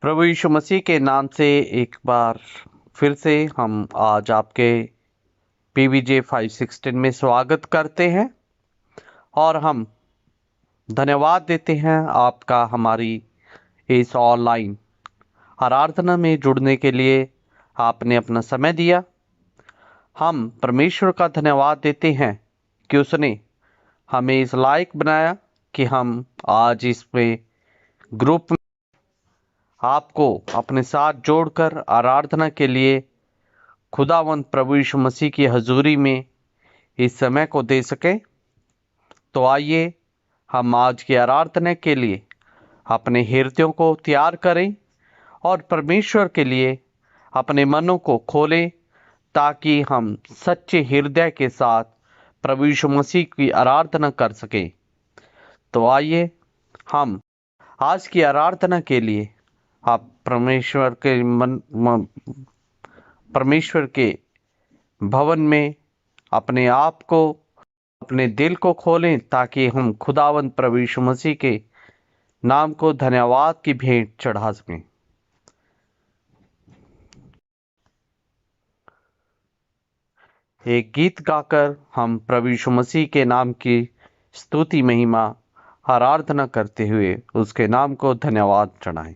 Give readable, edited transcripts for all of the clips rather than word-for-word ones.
प्रभु यीशु मसीह के नाम से एक बार फिर से हम आज आपके PVJ 516 में स्वागत करते हैं और हम धन्यवाद देते हैं आपका हमारी इस ऑनलाइन आराधना में जुड़ने के लिए आपने अपना समय दिया। हम परमेश्वर का धन्यवाद देते हैं कि उसने हमें इस लायक बनाया कि हम आज इसमें ग्रुप आपको अपने साथ जोड़कर आराधना के लिए खुदावंद प्रभु यीशु मसीह की हजूरी में इस समय को दे सके। तो आइए हम आज की आराधना के लिए अपने हृदयों को तैयार करें और परमेश्वर के लिए अपने मनों को खोलें ताकि हम सच्चे हृदय के साथ प्रभु यीशु मसीह की आराधना कर सकें। तो आइए हम आज की आराधना के लिए आप परमेश्वर के भवन में अपने आप को, अपने दिल को खोलें ताकि हम खुदावंद प्रभु यीशु मसीह के नाम को धन्यवाद की भेंट चढ़ा सकें। एक गीत गाकर हम प्रभु यीशु मसीह के नाम की स्तुति महिमा आराधना करते हुए उसके नाम को धन्यवाद चढ़ाएं।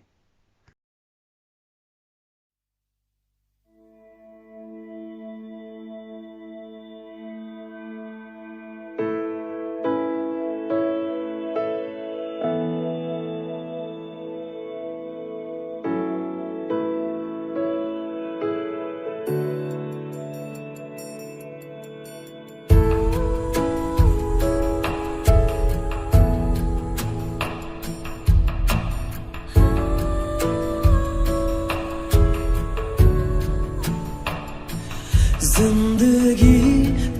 जिंदगी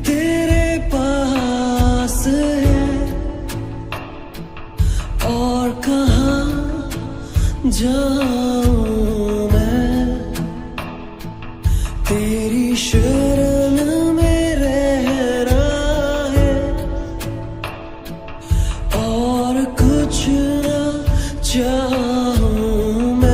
तेरे पास है और कहाँ जाऊं मैं, तेरी शरण में रहना है और कुछ न चाहूं मैं।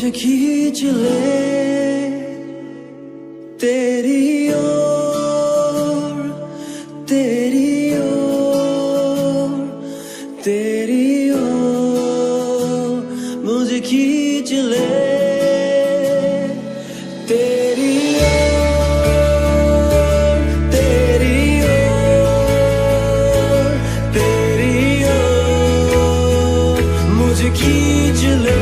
मुझे खींच ले तेरी ओर, तेरी ओर, तेरी ओर, मुझे खींच ले तेरी ओर, तेरी ओर, तेरी ओर, मुझे खींच ले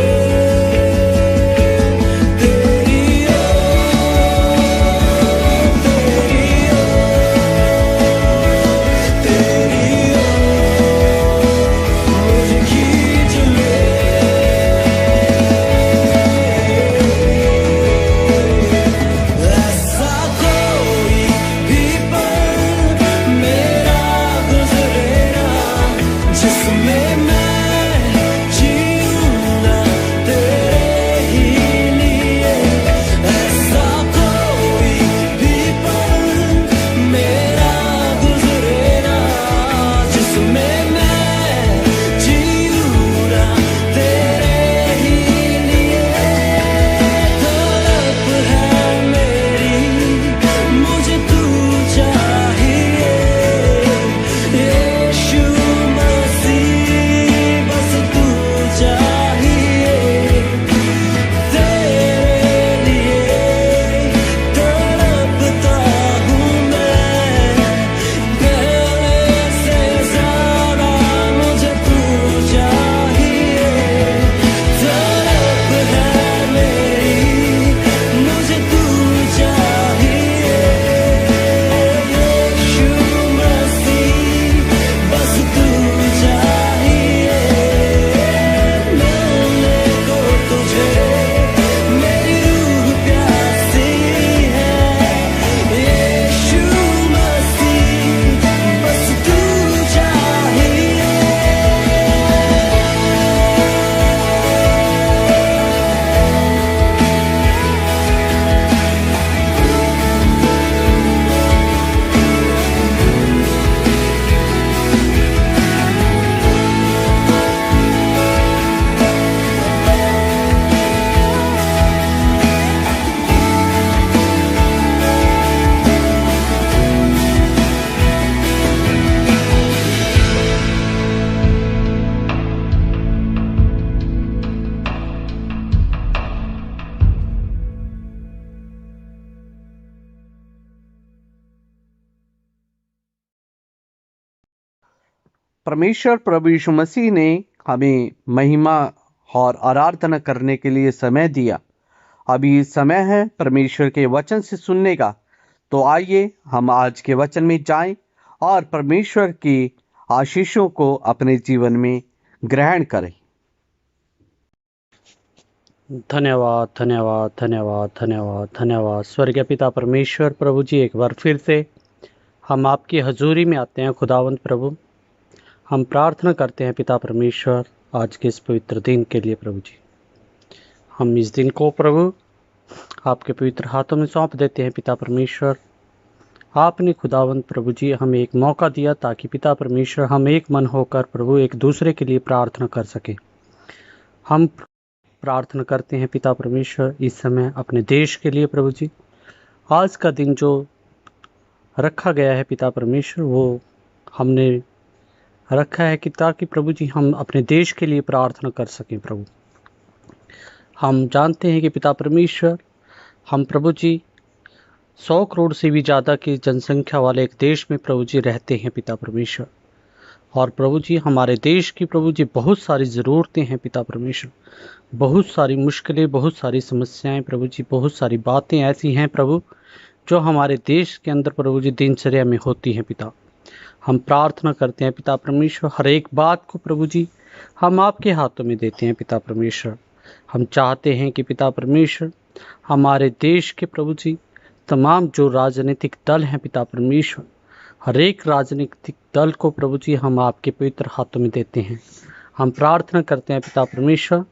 परमेश्वर प्रभु यीशु मसीह ने हमें महिमा और आराधना करने के लिए समय दिया। अभी समय है परमेश्वर के वचन से सुनने का। तो आइए हम आज के वचन में जाएं और परमेश्वर की आशीषों को अपने जीवन में ग्रहण करें। धन्यवाद धन्यवाद धन्यवाद धन्यवाद धन्यवाद स्वर्गीय पिता परमेश्वर प्रभु जी, एक बार फिर से हम आपकी हजूरी में आते हैं। खुदावंत प्रभु, हम प्रार्थना करते हैं पिता परमेश्वर आज के इस पवित्र दिन के लिए। प्रभु जी, हम इस दिन को प्रभु आपके पवित्र हाथों में सौंप देते हैं। पिता परमेश्वर, आपने खुदावंत प्रभु जी हमें एक मौका दिया ताकि पिता परमेश्वर हम एक मन होकर प्रभु एक दूसरे के लिए प्रार्थना कर सकें। हम प्रार्थना करते हैं पिता परमेश्वर इस समय अपने देश के लिए। प्रभु जी, आज का दिन जो रखा गया है पिता परमेश्वर, वो हमने रखा है कि ताकि प्रभु जी हम अपने देश के लिए प्रार्थना कर सकें। प्रभु, हम जानते हैं कि पिता परमेश्वर हम प्रभु जी 100 करोड़ से भी ज़्यादा की जनसंख्या वाले एक देश में प्रभु जी रहते हैं पिता परमेश्वर। और प्रभु जी हमारे देश की प्रभु जी बहुत सारी ज़रूरतें हैं पिता परमेश्वर, बहुत सारी मुश्किलें, बहुत सारी समस्याएं प्रभु जी, बहुत सारी बातें ऐसी हैं प्रभु जो हमारे देश के अंदर प्रभु जी दिनचर्या में होती हैं। पिता, हम प्रार्थना करते हैं पिता परमेश्वर, हर एक बात को प्रभु जी हम आपके हाथों में देते हैं। पिता परमेश्वर, हम चाहते हैं कि पिता परमेश्वर हमारे देश के प्रभु जी तमाम जो राजनीतिक दल हैं पिता परमेश्वर, हर एक राजनीतिक दल को प्रभु जी हम आपके पवित्र हाथों में देते हैं। हम प्रार्थना करते हैं पिता परमेश्वर,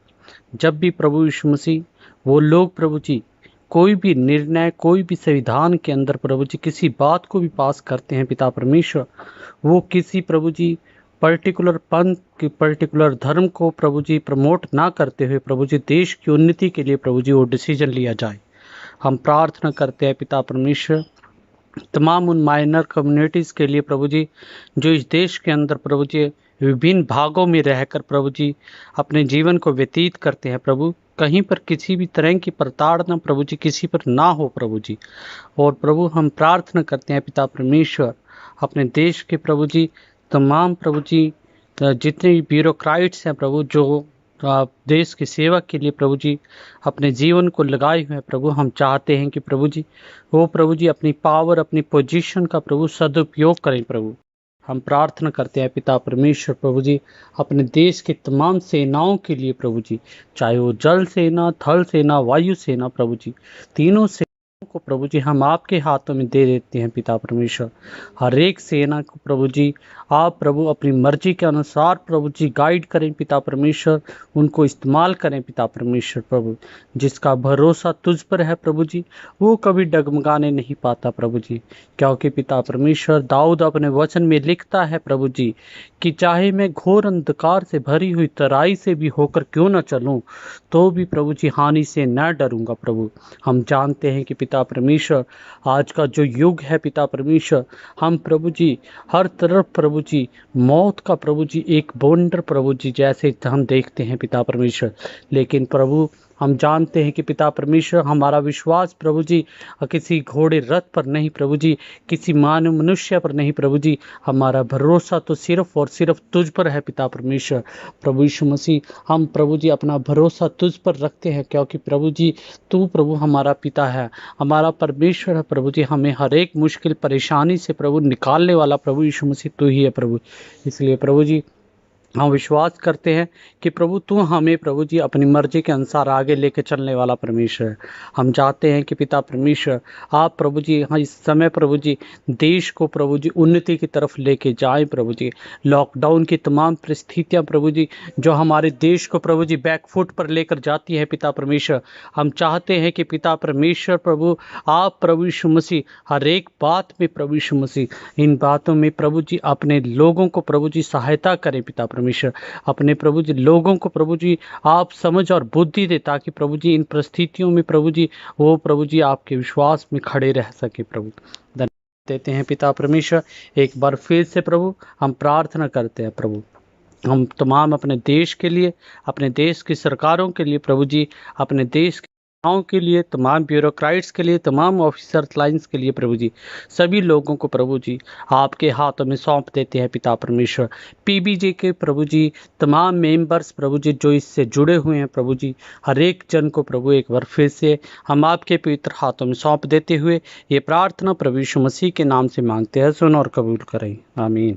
जब भी प्रभु यीशु मसीह वो लोग प्रभु जी कोई भी निर्णय, कोई भी संविधान के अंदर प्रभु जी किसी बात को भी पास करते हैं पिता परमेश्वर, वो किसी प्रभु जी पर्टिकुलर पंथ की पर्टिकुलर धर्म को प्रभु जी प्रमोट ना करते हुए प्रभु जी देश की उन्नति के लिए प्रभु जी वो डिसीजन लिया जाए। हम प्रार्थना करते हैं पिता परमेश्वर तमाम उन माइनर कम्युनिटीज़ के लिए प्रभु जी जो इस देश के अंदर प्रभु जी विभिन्न भागों में रहकर प्रभु जी अपने जीवन को व्यतीत करते हैं। प्रभु कहीं पर किसी भी तरह की प्रताड़ना प्रभु जी किसी पर ना हो प्रभु जी। और प्रभु हम प्रार्थना करते हैं पिता परमेश्वर अपने देश के प्रभु जी तमाम प्रभु जी जितने भी ब्यूरोक्राइट्स हैं प्रभु जो देश की सेवा के लिए प्रभु जी अपने जीवन को लगाए हुए हैं प्रभु, हम चाहते हैं कि प्रभु जी वो प्रभु जी अपनी पावर अपनी पोजीशन का प्रभु सदुपयोग करें प्रभु। हम प्रार्थना करते हैं पिता परमेश्वर प्रभु जी अपने देश के तमाम सेनाओं के लिए प्रभु जी, चाहे वो जल सेना, थल सेना, वायु सेना प्रभु जी, तीनों सेनाओं को प्रभु जी हम आपके हाथों में दे देते हैं पिता परमेश्वर। हर एक सेना को प्रभु जी आप प्रभु अपनी मर्जी के अनुसार प्रभु जी गाइड करें पिता परमेश्वर, उनको इस्तेमाल करें पिता परमेश्वर प्रभु। जिसका भरोसा तुझ पर है प्रभु जी वो कभी डगमगाने नहीं पाता प्रभु जी, क्योंकि पिता परमेश्वर दाऊद अपने वचन में लिखता है प्रभु जी कि चाहे मैं घोर अंधकार से भरी हुई तराई से भी होकर क्यों न चलूं तो भी प्रभु जी हानि से न डरूंगा प्रभु। हम जानते हैं कि पिता परमेश्वर आज का जो युग है पिता परमेश्वर, हम प्रभु जी हर तरफ प्रभु जी मौत का प्रभु जी एक बवंडर प्रभु जी जैसे हम देखते हैं पिता परमेश्वर, लेकिन प्रभु हम जानते हैं कि पिता परमेश्वर हमारा विश्वास प्रभु जी किसी घोड़े रथ पर नहीं प्रभु जी, किसी मानव मनुष्य पर नहीं प्रभु जी, हमारा भरोसा तो सिर्फ और सिर्फ तुझ पर है पिता परमेश्वर। प्रभु यीशु मसीह हम प्रभु जी अपना भरोसा तुझ पर रखते हैं, क्योंकि प्रभु जी तू प्रभु हमारा पिता है, हमारा परमेश्वर है प्रभु जी। हमें हर एक मुश्किल परेशानी से प्रभु निकालने वाला प्रभु यीशु मसीह तू ही है प्रभु। इसलिए प्रभु जी हम विश्वास करते हैं कि प्रभु तू हमें प्रभु जी अपनी मर्जी के अनुसार आगे लेके चलने वाला परमेश्वर है। हम चाहते हैं कि पिता परमेश्वर आप प्रभु जी हाँ इस समय प्रभु जी देश को प्रभु जी उन्नति की तरफ लेके जाएं प्रभु जी। लॉकडाउन की तमाम परिस्थितियां प्रभु जी जो हमारे देश को प्रभु जी बैकफुट पर लेकर जाती है पिता परमेश्वर, हम चाहते हैं कि पिता परमेश्वर प्रभु आप प्रभु यीशु मसीह हर एक बात में प्रभु यीशु मसीह इन बातों में प्रभु जी अपने लोगों को प्रभु जी सहायता करें पिता परमेश्वर। अपने प्रभु जी लोगों को प्रभु जी आप समझ और बुद्धि दे ताकि प्रभु जी इन परिस्थितियों में प्रभु जी वो प्रभु जी आपके विश्वास में खड़े रह सके प्रभु। धन्यवाद देते हैं पिता परमेश्वर। एक बार फिर से प्रभु हम प्रार्थना करते हैं प्रभु हम तमाम अपने देश के लिए, अपने देश की सरकारों के लिए प्रभु जी, अपने देश के लिए, तमाम ब्यूरोक्राइट्स के लिए, तमाम ऑफिसर लाइन्स के लिए प्रभु जी सभी लोगों को प्रभु जी आपके हाथों में सौंप देते हैं पिता परमेश्वर। पीबीजे के प्रभु जी तमाम मेंबर्स प्रभु जी जो इससे जुड़े हुए हैं प्रभु जी हर एक जन को प्रभु एक बार फिर से हम आपके पवित्र हाथों में सौंप देते हुए ये प्रार्थना प्रभु यीशु मसीह के नाम से मांगते हैं, सुन और कबूल करें, आमीन।